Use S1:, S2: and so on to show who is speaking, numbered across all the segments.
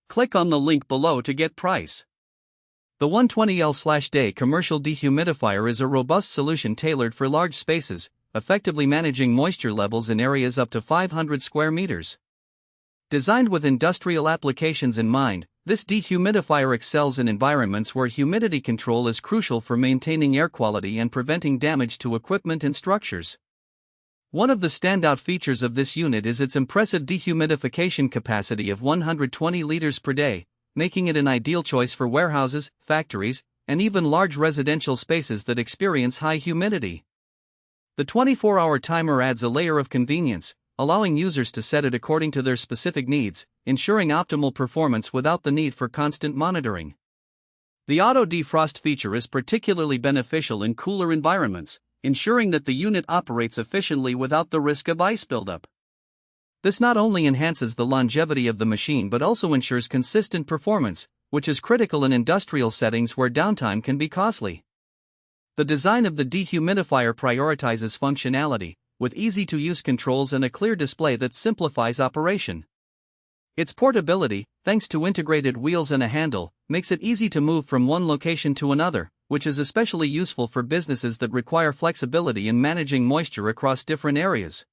S1: Click on the link below to get price. The 120L/day commercial dehumidifier is a robust solution tailored for large spaces, effectively managing moisture levels in areas up to 500 square meters. Designed with industrial applications in mind, this dehumidifier excels in environments where humidity control is crucial for maintaining air quality and preventing damage to equipment and structures. One of the standout features of this unit is its impressive dehumidification capacity of 120 liters per day, making it an ideal choice for warehouses, factories, and even large residential spaces that experience high humidity. The 24-hour timer adds a layer of convenience, allowing users to set it according to their specific needs, ensuring optimal performance without the need for constant monitoring. The auto defrost feature is particularly beneficial in cooler environments, ensuring that the unit operates efficiently without the risk of ice buildup. This not only enhances the longevity of the machine but also ensures consistent performance, which is critical in industrial settings where downtime can be costly. The design of the dehumidifier prioritizes functionality, with easy-to-use controls and a clear display that simplifies operation. Its portability, thanks to integrated wheels and a handle, makes it easy to move from one location to another, which is especially useful for businesses that require flexibility in managing moisture across different areas.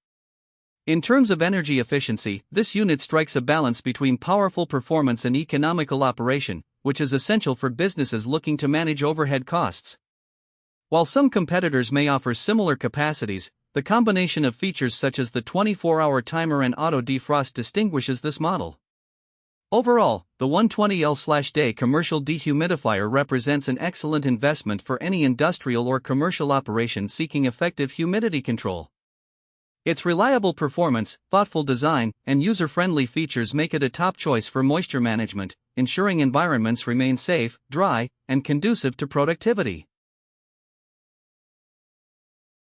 S1: In terms of energy efficiency, this unit strikes a balance between powerful performance and economical operation, which is essential for businesses looking to manage overhead costs. While some competitors may offer similar capacities, the combination of features such as the 24-hour timer and auto defrost distinguishes this model. Overall, the 120L/day commercial dehumidifier represents an excellent investment for any industrial or commercial operation seeking effective humidity control. Its reliable performance, thoughtful design, and user-friendly features make it a top choice for moisture management, ensuring environments remain safe, dry, and conducive to productivity.